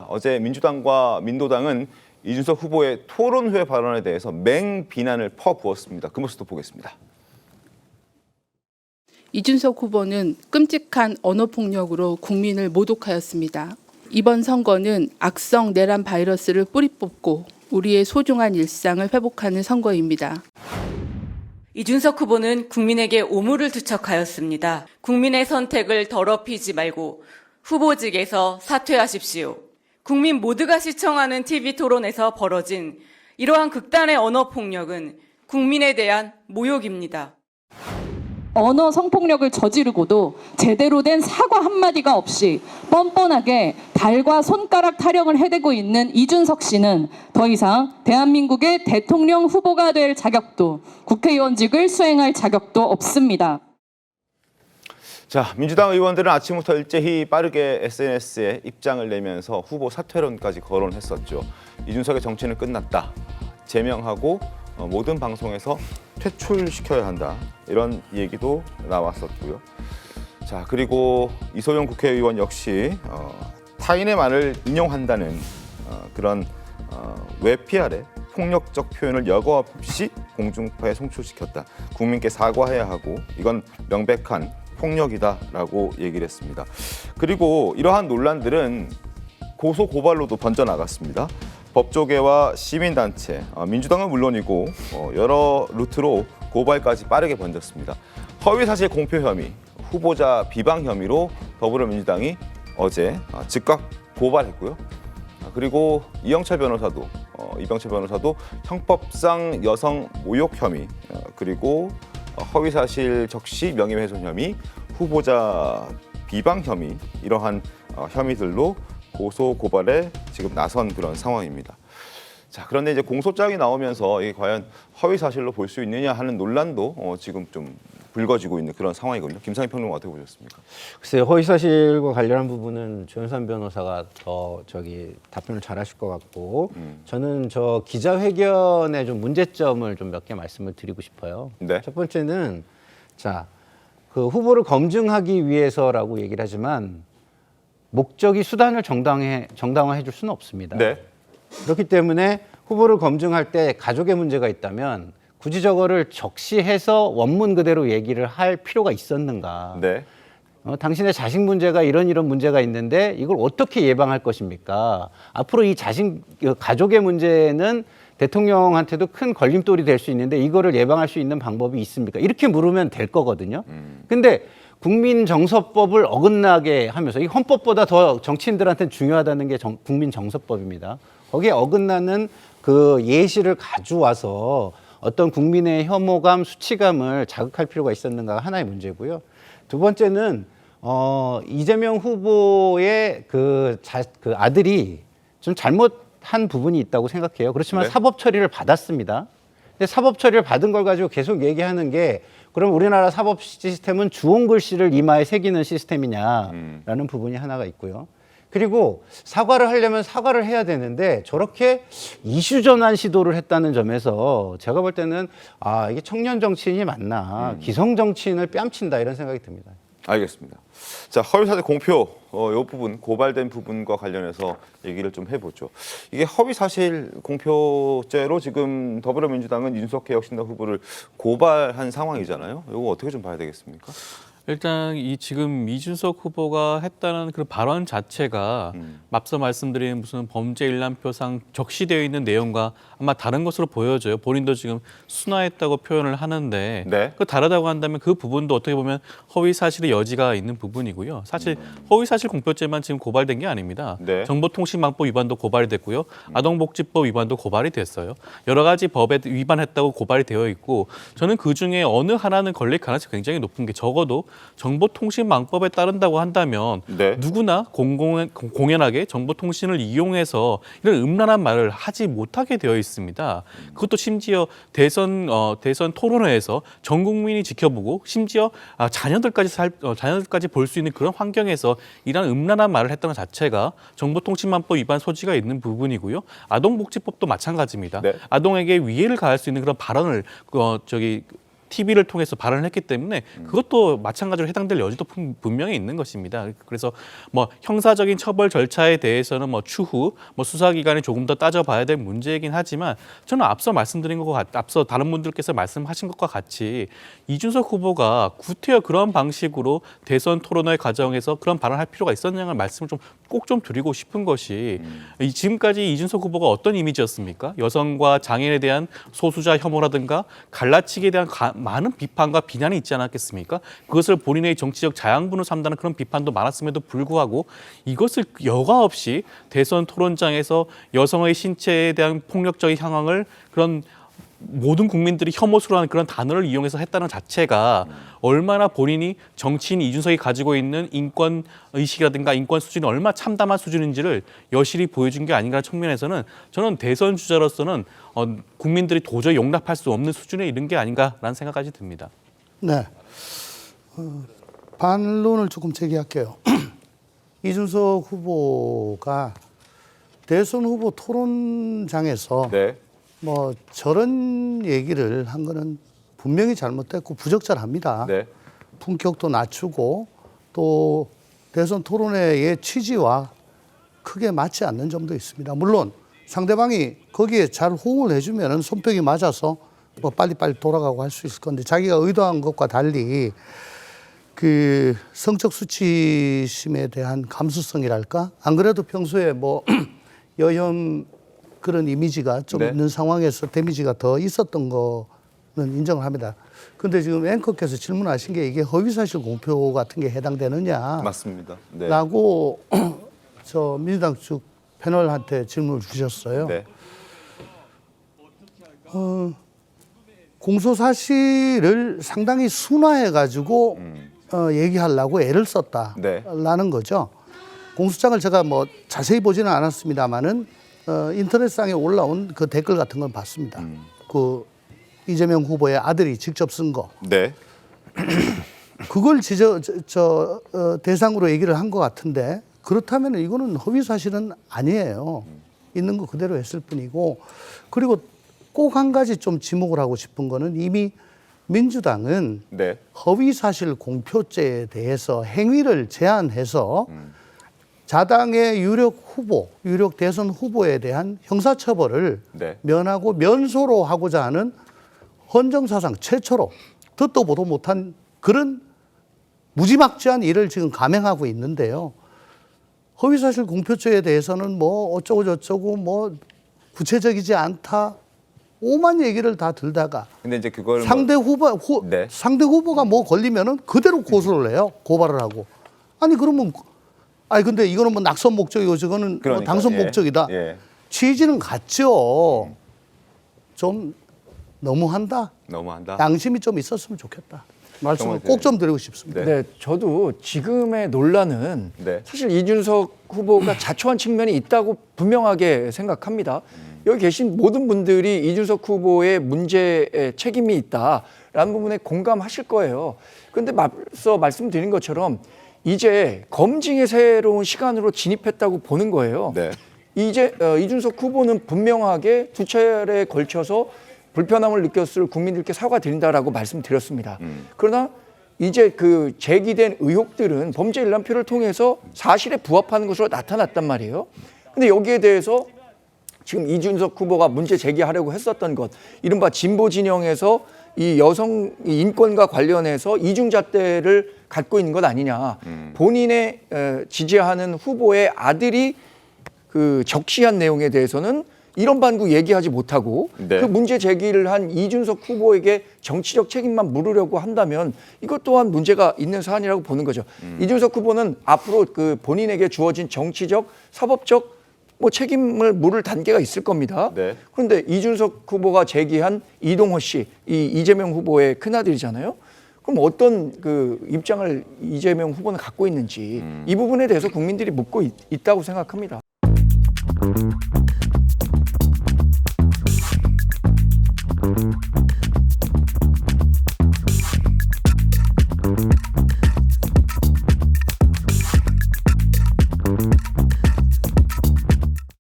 어제 민주당과 민노당은 이준석 후보의 토론회 발언에 대해서 맹비난을 퍼부었습니다. 그 모습도 보겠습니다. 이준석 후보는 끔찍한 언어폭력으로 국민을 모독하였습니다. 이번 선거는 악성 내란 바이러스를 뿌리 뽑고 우리의 소중한 일상을 회복하는 선거입니다. 이준석 후보는 국민에게 오물을 투척하였습니다. 국민의 선택을 더럽히지 말고 후보직에서 사퇴하십시오. 국민 모두가 시청하는 TV 토론에서 벌어진 이러한 극단의 언어 폭력은 국민에 대한 모욕입니다. 언어 성폭력을 저지르고도 제대로 된 사과 한마디가 없이 뻔뻔하게 발과 손가락 타령을 해대고 있는 이준석 씨는 더 이상 대한민국의 대통령 후보가 될 자격도 국회의원직을 수행할 자격도 없습니다. 자, 민주당 의원들은 아침부터 일제히 빠르게 SNS에 입장을 내면서 후보 사퇴론까지 거론했었죠. 이준석의 정치는 끝났다. 제명하고 모든 방송에서 퇴출시켜야 한다. 이런 얘기도 나왔었고요. 자, 그리고 이소영 국회의원 역시 타인의 말을 인용한다는 그런 외피아래 폭력적 표현을 여과 없이 공중파에 송출시켰다. 국민께 사과해야 하고 이건 명백한 폭력이다라고 얘기를 했습니다. 그리고 이러한 논란들은 고소 고발로도 번져나갔습니다. 법조계와 시민단체, 민주당은 물론이고 여러 루트로 고발까지 빠르게 번졌습니다. 허위사실 공표 혐의, 후보자 비방 혐의로 더불어민주당이 어제 즉각 고발했고요. 그리고 이병철 변호사도 형법상 여성 모욕 혐의, 그리고 허위사실 적시 명예훼손 혐의, 후보자 비방 혐의, 이러한 혐의들로 고소 고발에 지금 나선 그런 상황입니다. 자, 그런데 이제 공소장이 나오면서 이게 과연 허위 사실로 볼 수 있느냐 하는 논란도 지금 좀 불거지고 있는 그런 상황이거든요. 김상희 평론가 어떻게 보셨습니까? 글쎄요, 허위 사실과 관련한 부분은 조현선 변호사가 더 답변을 잘하실 것 같고, 저는 저 기자회견의 좀 문제점을 좀 몇 개 말씀을 드리고 싶어요. 네. 첫 번째는 그 후보를 검증하기 위해서라고 얘기를 하지만 목적이 수단을 정당화해 줄 수는 없습니다. 네. 그렇기 때문에 후보를 검증할 때 가족의 문제가 있다면 굳이 저거를 적시해서 원문 그대로 얘기를 할 필요가 있었는가? 네. 당신의 자식 문제가 이런 문제가 있는데 이걸 어떻게 예방할 것입니까? 앞으로 이 가족의 문제는 대통령한테도 큰 걸림돌이 될 수 있는데 이거를 예방할 수 있는 방법이 있습니까? 이렇게 물으면 될 거거든요. 근데 국민정서법을 어긋나게 하면서 이 헌법보다 더 정치인들한테는 중요하다는 게 국민정서법입니다. 거기에 어긋나는 그 예시를 가져와서 어떤 국민의 혐오감, 수치감을 자극할 필요가 있었는가가 하나의 문제고요. 두 번째는 이재명 후보의 그 아들이 좀 잘못한 부분이 있다고 생각해요. 그렇지만 네. 사법 처리를 받았습니다. 근데 사법 처리를 받은 걸 가지고 계속 얘기하는 게 그럼 우리나라 사법 시스템은 주홍 글씨를 이마에 새기는 시스템이냐라는 부분이 하나가 있고요. 그리고 사과를 하려면 사과를 해야 되는데 저렇게 이슈 전환 시도를 했다는 점에서 제가 볼 때는 이게 청년 정치인이 맞나 기성 정치인을 뺨친다 이런 생각이 듭니다. 알겠습니다. 자, 허위사실 공표 이 부분 고발된 부분과 관련해서 얘기를 좀 해보죠. 이게 허위사실 공표죄로 지금 더불어민주당은 이준석 개혁신당 후보를 고발한 상황이잖아요. 이거 어떻게 좀 봐야 되겠습니까? 일단 지금 이준석 후보가 했다는 그 발언 자체가 앞서 말씀드린 무슨 범죄 일람표상 적시되어 있는 내용과 아마 다른 것으로 보여져요. 본인도 지금 순화했다고 표현을 하는데 네. 그 다르다고 한다면 그 부분도 어떻게 보면 허위 사실의 여지가 있는 부분이고요. 사실 허위 사실 공표죄만 지금 고발된 게 아닙니다. 네. 정보통신망법 위반도 고발이 됐고요. 아동복지법 위반도 고발이 됐어요. 여러 가지 법에 위반했다고 고발이 되어 있고 저는 그중에 어느 하나는 걸릴 가능성이 굉장히 높은 게 적어도 정보통신망법에 따른다고 한다면 네. 누구나 공연하게 정보통신을 이용해서 이런 음란한 말을 하지 못하게 되어 있습니다. 그것도 심지어 대선 토론회에서 전 국민이 지켜보고 심지어 자녀들까지 볼 수 있는 그런 환경에서 이런 음란한 말을 했다는 것 자체가 정보통신망법 위반 소지가 있는 부분이고요. 아동복지법도 마찬가지입니다. 네. 아동에게 위해를 가할 수 있는 그런 발언을 TV를 통해서 발언을 했기 때문에 그것도 마찬가지로 해당될 여지도 분명히 있는 것입니다. 그래서 뭐 형사적인 처벌 절차에 대해서는 뭐 추후 뭐 수사기관이 조금 더 따져봐야 될 문제이긴 하지만 저는 앞서 말씀드린 앞서 다른 분들께서 말씀하신 것과 같이 이준석 후보가 구태여 그런 방식으로 대선 토론회 과정에서 그런 발언할 필요가 있었냐는 말씀을 꼭 좀 드리고 싶은 것이 지금까지 이준석 후보가 어떤 이미지였습니까? 여성과 장애인에 대한 소수자 혐오라든가 갈라치기에 대한 많은 비판과 비난이 있지 않았겠습니까? 그것을 본인의 정치적 자양분으로 삼다는 그런 비판도 많았음에도 불구하고 이것을 여과 없이 대선 토론장에서 여성의 신체에 대한 폭력적인 향황을 그런 모든 국민들이 혐오스러워하는 그런 단어를 이용해서 했다는 자체가 얼마나 본인이 정치인 이준석이 가지고 있는 인권 의식이라든가 인권 수준이 얼마나 참담한 수준인지를 여실히 보여준 게 아닌가 측면에서는 저는 대선 주자로서는 국민들이 도저히 용납할 수 없는 수준에 이른 게 아닌가라는 생각까지 듭니다. 네. 반론을 조금 제기할게요. 이준석 후보가 대선 후보 토론장에서 네. 뭐 저런 얘기를 한 거는 분명히 잘못됐고 부적절합니다. 네. 품격도 낮추고 또 대선 토론회의 취지와 크게 맞지 않는 점도 있습니다. 물론 상대방이 거기에 잘 호응을 해주면 손뼉이 맞아서 뭐 빨리빨리 돌아가고 할 수 있을 건데 자기가 의도한 것과 달리 그 성적 수치심에 대한 감수성이랄까? 안 그래도 평소에 뭐 여혐 그런 이미지가 좀 네. 있는 상황에서 데미지가 더 있었던 거는 인정을 합니다. 근데 지금 앵커께서 질문하신 게 이게 허위사실 공표 같은 게 해당되느냐? 맞습니다. 네. 라고 저 민주당 측 패널한테 질문을 주셨어요. 네. 공소 사실을 상당히 순화해가지고 얘기하려고 애를 썼다라는 네. 거죠. 공소장을 제가 뭐 자세히 보지는 않았습니다만은 인터넷상에 올라온 그 댓글 같은 걸 봤습니다. 그 이재명 후보의 아들이 직접 쓴 거. 네. 그걸 대상으로 얘기를 한 것 같은데 그렇다면 이거는 허위 사실은 아니에요. 있는 거 그대로 했을 뿐이고 그리고 꼭 한 가지 좀 지목을 하고 싶은 거는 이미 민주당은 네. 허위 사실 공표죄에 대해서 행위를 제한해서 자당의 유력 후보, 유력 대선 후보에 대한 형사처벌을 네. 면하고 면소로 하고자 하는 헌정사상 최초로 듣도 보도 못한 그런 무지막지한 일을 지금 감행하고 있는데요. 허위사실 공표죄에 대해서는 뭐 어쩌고 저쩌고 뭐 구체적이지 않다. 오만 얘기를 다 들다가 근데 이제 그걸 상대 네. 상대 후보가 뭐 걸리면은 그대로 고소를 해요. 고발을 하고. 아니 그러면 근데 이거는 뭐 낙선 목적이고 저거는 뭐 그러니까, 당선 예. 목적이다. 예. 취지는 같죠. 좀 너무한다. 너무한다. 양심이 좀 있었으면 좋겠다. 말씀을 정말 꼭 좀 드리고 싶습니다. 네. 네, 저도 지금의 논란은 네. 사실 이준석 후보가 자초한 측면이 있다고 분명하게 생각합니다. 여기 계신 모든 분들이 이준석 후보의 문제에 책임이 있다라는 부분에 공감하실 거예요. 그런데 앞서 말씀드린 것처럼 이제 검증의 새로운 시간으로 진입했다고 보는 거예요. 네. 이제 이준석 후보는 분명하게 두 차례에 걸쳐서 불편함을 느꼈을 국민들께 사과드린다라고 말씀드렸습니다. 그러나 이제 그 제기된 의혹들은 범죄 일람표를 통해서 사실에 부합하는 것으로 나타났단 말이에요. 근데 여기에 대해서 지금 이준석 후보가 문제 제기하려고 했었던 것, 이른바 진보 진영에서 이 여성 인권과 관련해서 이중잣대를 갖고 있는 것 아니냐. 본인의 지지하는 후보의 아들이 그 적시한 내용에 대해서는 이런 반구 얘기하지 못하고 네. 그 문제 제기를 한 이준석 후보에게 정치적 책임만 물으려고 한다면 이것 또한 문제가 있는 사안이라고 보는 거죠. 이준석 후보는 앞으로 그 본인에게 주어진 정치적, 사법적 뭐 책임을 물을 단계가 있을 겁니다. 네. 그런데 이준석 후보가 제기한 이동호 씨, 이 이재명 후보의 큰아들이잖아요. 그럼 어떤 그 입장을 이재명 후보는 갖고 있는지 이 부분에 대해서 국민들이 묻고 있다고 생각합니다.